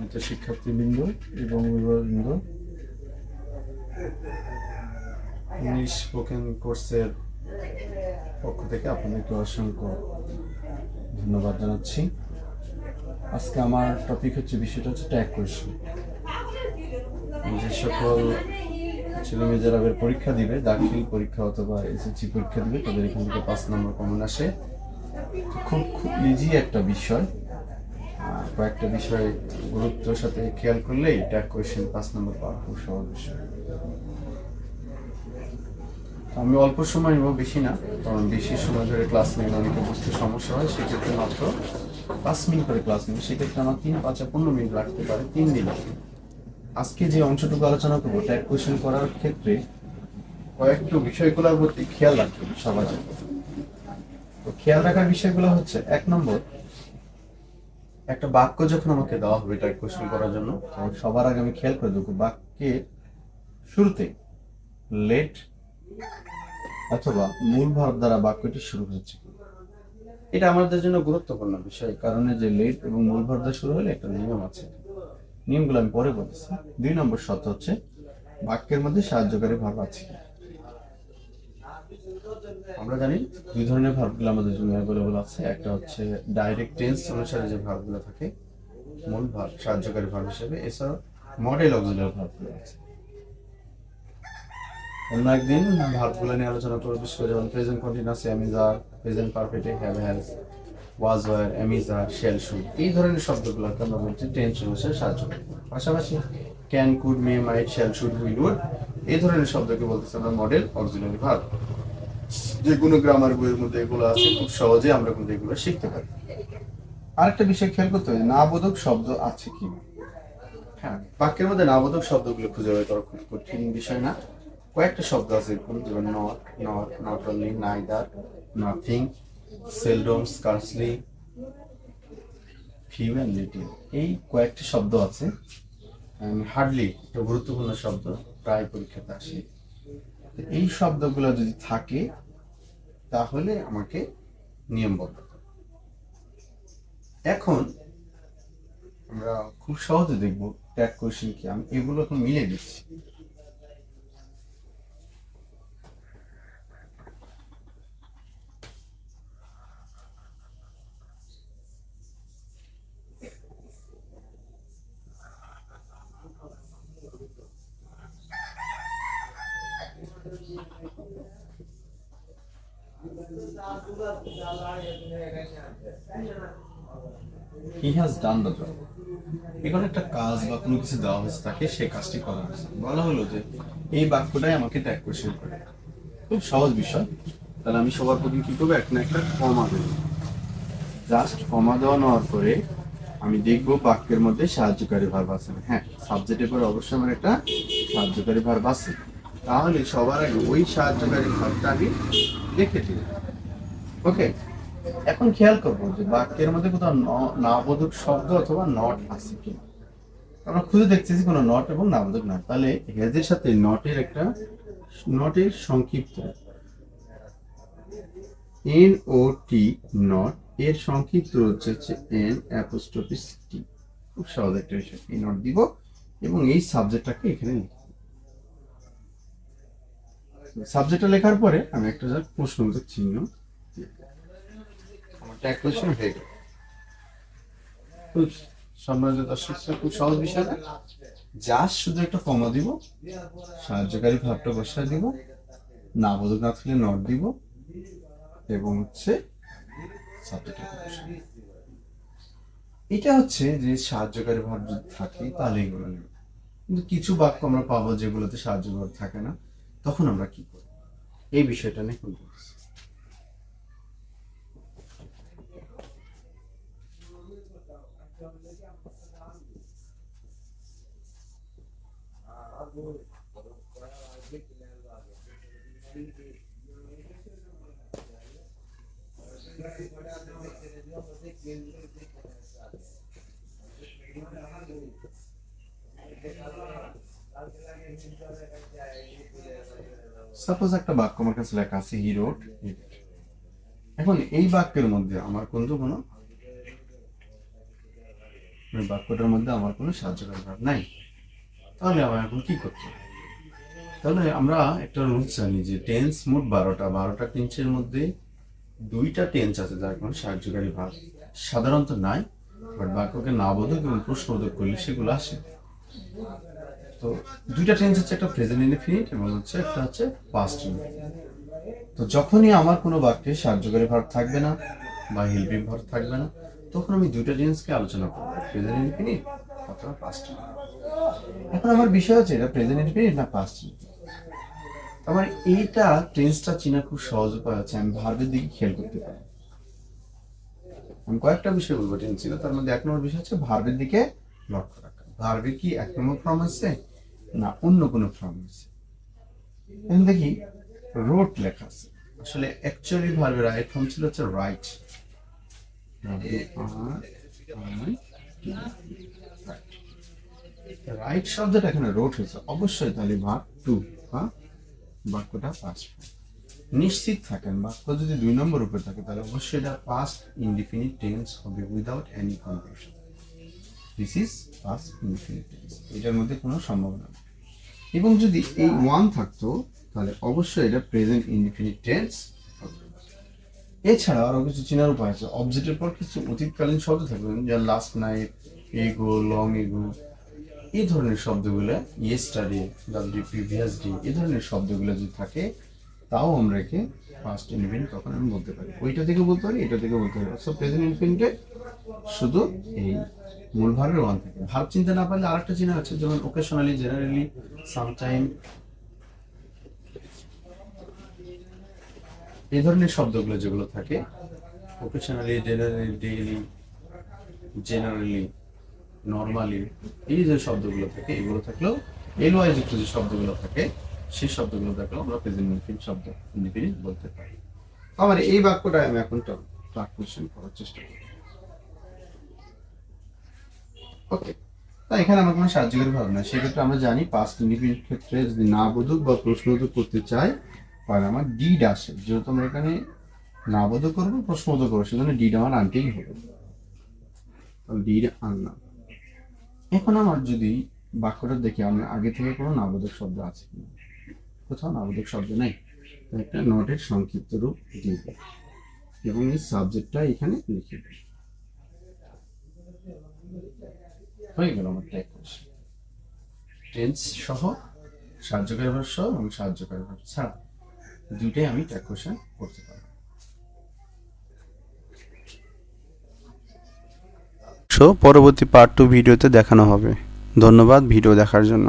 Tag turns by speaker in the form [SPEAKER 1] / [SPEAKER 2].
[SPEAKER 1] সম্মানিত শিক্ষার্থীবৃন্দ এবং অভিভাবকবৃন্দ, ইংলিশ স্পোকেন কোর্সের পক্ষ থেকে আপনাদেরকে অসংখ্য ধন্যবাদ জানাচ্ছি। আজকে আমার টপিক বিষয়টা হচ্ছে ট্যাগ কোয়েশ্চেন। যে সকল ছেলেমেয়ে যারা পরীক্ষা দিবে, দাখিল পরীক্ষা অথবা এসএসসি পরীক্ষা দিবে, তাদের এখান থেকে 5 নম্বর কমন আসে। খুব ইজি একটা বিষয়, কয়েকটা বিষয় গুরুত্বের সাথে খেয়াল করলেই ট্যাগ কোয়েশ্চেন 5 নম্বর পাওয়া খুব সহজ বিষয়। আমি অল্প সময় নেব, বেশি না, কারণ বেশি সময় ধরে ক্লাস নিলে অনেকে বুঝতে সমস্যা হয়। সেক্ষেত্রে মাত্র 5 মিনিট করে ক্লাস নেব। সেক্ষেত্রে আমার 3-5-15 মিনিট লাগতে পারে 3 দিন। আজকে যে অংশটুকু আলোচনা করবো, ট্যাগ কোয়েশ্চেন করার ক্ষেত্রে কয়েকটা বিষয়গুলোর প্রতি খেয়াল রাখতে হবে সবার। তো খেয়াল রাখার বিষয়গুলো হচ্ছে, 1 নম্বর, একটা বাক্য যখন আমাকে দেওয়া হবে ট্যাগ কোয়েশ্চেন করার জন্য, সবার আগে আমি খেয়াল করে দেবো বাক্যের শুরুতে লেট অথবা মূল ভার্ব দ্বারা বাক্যটি শুরু হচ্ছে। এটা আমাদের জন্য গুরুত্বপূর্ণ বিষয়, কারণ যে লেট এবং মূল ভার্ব দ্বারা শুরু হলে একটা নিয়ম আছে। নিয়মগুলো আমি পরে বলতেছি। 2 নম্বর শর্ত হচ্ছে বাক্যের মধ্যে সাহায্যকারী ভার্ব আছে। আমরা জানি 2 ধরনের ভার্বগুলো আমাদের জন্য অ্যাভেলেবল আছে। একটা হচ্ছে ডাইরেক্ট টেন্স অনুসারে যে ভার্বগুলো থাকে, মূল ভার্ব সাহায্যকারী ভার্ব হিসেবে। এছাড়াও মডেল অক্সিলারি ভার্বগুলো আছে। অন্য একদিন ভার্বগুলো নিয়ে আলোচনা করব, বিশেষ করে যেমন present continuous, am is are, present perfect, have has, was were, am is are, shall should, এই ধরনের শব্দগুলোকে আমরা বলছি টেন্স অনুসারে সাহায্য করে। পাশাপাশি can, could, may, might, shall, should, will, would, এই ধরনের শব্দকে বলতেছি আমরা মডেল অক্সিলারি ভার্ব। যে কোনো গ্রামার বইয়ের মধ্যে এগুলো আছে, খুব সহজে আমরা কিন্তু এগুলো শিখতে পারি। আরেকটা বিষয় খেয়াল করতে হবে, নাবোধক শব্দ আছে কি। হ্যাঁ, বাক্যের মধ্যে নাবোধক শব্দগুলো খুঁজে বের করা খুব কঠিন বিষয় না। কয়েকটা শব্দ আছে, যেমন not, not, not only, neither, nothing, seldom, scarcely, few and little, এই কয়েকটি শব্দ আছে। হার্ডলি একটা গুরুত্বপূর্ণ শব্দ, প্রায় পরীক্ষাতে আসে। এই শব্দগুলো যদি থাকে তাহলে আমাকে নিয়মবদ্ধ। এখন আমরা খুব সহজে দেখবো ট্যাগ কোয়েশ্চেন কি। আমি এগুলো এখন মিলে দিচ্ছি। He has done the job. এখানে একটা কাজ বা কোনো কিছু দেওয়া হয়েছে তাকে, সেই কাজটি করা হয়েছে। বলা হলো যে এই বাক্যটাই আমাকে ট্যাগ কোয়েশ্চেন করে। খুব সহজ বিষয়। তাহলে আমি সবার প্রথমে কি করবো, একটা কমা দেবো। জাস্ট কমা দেওয়া নেওয়ার পরে আমি দেখবো বাক্যের মধ্যে সাহায্যকারী ভার্ব আছে। হ্যাঁ, সাবজেক্টের পরে অবশ্যই আমার একটা সাহায্যকারী ভার্ব আছে। তাহলে সবার আগে ওই সাহায্যকারী ভার্বটা আমি লিখে দিই। ওকে, এখন খেয়াল করবো যে বাক্যের মধ্যে কোথাও নাবোধক শব্দ অথবা নট আছে কিনা। আমরা খুঁজে দেখতেছি কোনো নট এবং নাবোধক নট। তাহলে হেজের সাথে নটের সংক্ষিপ্ত এন ও টি, নট, এর সংক্ষিপ্ত হচ্ছে এন অ্যাপোস্ট্রফি টি। খুব সহজ একটা বিষয়। এই নট দিব এবং এই সাবজেক্টটাকে এখানে লিখব। সাবজেক্টটা লেখার পরে আমি একটা প্রশ্নবোধক চিহ্ন, আমার ট্যাগ কোয়েশ্চেন হয়ে গেল। খুব সম্মানিত দর্শক, খুব সহজ বিষয় না। জাস্ট শুধু একটা কমা দিব, সাহায্যকারী ভাবটা বসায় দিব, নাবোধক না থাকলে নট দিব এবং হচ্ছে এটা হচ্ছে যে সাহায্যকারী ভাব যদি থাকে তাহলে এগুলো নেব। কিন্তু কিছু বাক্য আমরা পাবো যেগুলোতে সাহায্যকারী থাকে না, তখন আমরা কি করব, এই বিষয়টা নিয়ে খুব সাপোজ একটা বাক্য আমার কাছে লেখা আছে, হি রোট। এখন এই বাক্যের মধ্যে আমার কিন্তু কোনো ওই বাক্যটার মধ্যে আমার কোনো সাহায্যকারী ভার্ব নাই। তাহলে আমার এখন কি করতে হবে? তাহলে আমরা একটা রুলস জানি যে টেন্স মোট 12টা টেন্সের মধ্যে 2টা টেন্স আছে যার কোনো সাহায্যকারী ভার্ব সাধারণত নাই, বাট বাক্যকে নাবোধক এবং প্রশ্নবোধক করলে সেগুলো আসে। তো 2টা টেন্স হচ্ছে একটা প্রেজেন্ট ইনডিফিনিট এবং একটা হচ্ছে পাস্ট ইনডিফিনিট। তো যখনই আমার কোনো বাক্যে সাহায্যকারী ভার্ব থাকবে না বা হেল্পিং ভার্ব থাকবে না, তখন আমি 2টা টেন্সকে আলোচনা করবো, প্রেজেন্ট ইনডিফিনিট অথবা পাস্ট ইনডিফিনিট। এখন আমার বিষয় হচ্ছে এটা প্রেজেন্ট ইনডিফিনিট না পাস্ট ইনডিফিনিট। আমার এইটা টেন্সটা চেনার খুব সহজ উপায় হচ্ছে আমি ভার্বের দিকে খেয়াল করতে পারি। আমি কয়েকটা বিষয় বলবো টেন্স ছিল, তার মধ্যে 1 নম্বর বিষয় হচ্ছে ভার্বের দিকে লক্ষ্য রাখা। ভার্বে কি 1 নম্বর ফর্ম আছে না অন্য কোনো ফর্ম আছে? এখন দেখি রোট লেখা আছে, আসলে অ্যাকচুয়ালি ভার্বের রাইট ফর্ম ছিল হচ্ছে রাইট। রাইট শব্দটা এখানে রোট হয়েছে, অবশ্যই তাহলে ভার্ব টু বা বাক্যটা পাস্ট। নিশ্চিত থাকেন বাক্য যদি 2 নম্বর উপরে থাকে তাহলে অবশ্যই এটা পাস্ট ইনডিফিনিট টেন্স হবে without any confusion. This is past indefinite tense, এটার মধ্যে কোনো সম্ভাবনা নেই। এবং যদি এই 1 থাকতো তাহলে অবশ্যই এটা প্রেজেন্ট ইনডিফিনিট টেন্স হবে। এছাড়া আরো কিছু চেনার উপায় আছে, অবজেক্টের পর কিছু অতীতকালীন শব্দ থাকবে, যেমন লাস্ট নাইট, এগো, লং এগো, এই ধরনের শব্দগুলো, ইয়েস্টারডে, দ্য প্রিভিয়াস ডে, এই ধরনের শব্দগুলো যদি থাকে তাও আমরা একে পাস্ট ইনডিফিনিট তখন আমি বলতে পারি। ওইটা থেকে বলতে পারি, এটা থেকে বলতে পারি। সো প্রেজেন্ট ইনডিফিনিটে শুধু এই মূল ভার্বের 1 থাকে। ভার্ব চিনতে না পারলে আরেকটা চিহ্ন আছে, যেমন ওকেশনালি, জেনারেলি, সামটাইম, এই ধরনের শব্দগুলো যেগুলো থাকে occasionally, generally, daily, generally, normally, এই যে শব্দগুলো থাকে এগুলো থাকলেও এলওয়াই যুক্ত যে শব্দগুলো থাকে সেই শব্দগুলো থাকলেও আমরা প্রেজেন্ট ইনডিফিনিট শব্দ ইনডিফিনিট বলতে পারি। আমার এই বাক্যটা আমি এখন ট্রান্সলেশন করার চেষ্টা করি। ওকে, তাই এখানে আমার কোনো সাহায্যকারী ভাব না, সেক্ষেত্রে আমরা জানি পাস্ট ইনডিফিনিট ক্ষেত্রে যদি নাবোধক বা প্রশ্নবোধক করতে চাই তাহলে আমার ডিড আসে। যেহেতু আমরা এখানে নাবোধক করবো, প্রশ্নবোধক করবো, সেজন্য ডিড আমার আনতেই হবে। তাহলে ডিড আনলাম। এখন আমার যদি বাক্যটা দেখি আমি আগে থেকে কোনো নাবোধক শব্দ আছে কিনা, কোথাও নাবোধক শব্দ নেই, একটা নোটের সংক্ষিপ্ত রূপ দিয়ে দেব এবং এই সাবজেক্টটা এখানে লিখে দেব। হয়ে গেল আমার ট্যাগ কোশ্চেন, টেন্স সহ, সাহায্যকারী ভার্ব সহ এবং সাহায্যকারী ভার্ব ছাড়া 2টাই আমি ট্যাগ কোশ্চেন করতে পারবো।
[SPEAKER 2] পরবর্তী পার্ট 2 ভিডিওতে দেখানো হবে। ধন্যবাদ ভিডিও দেখার জন্য।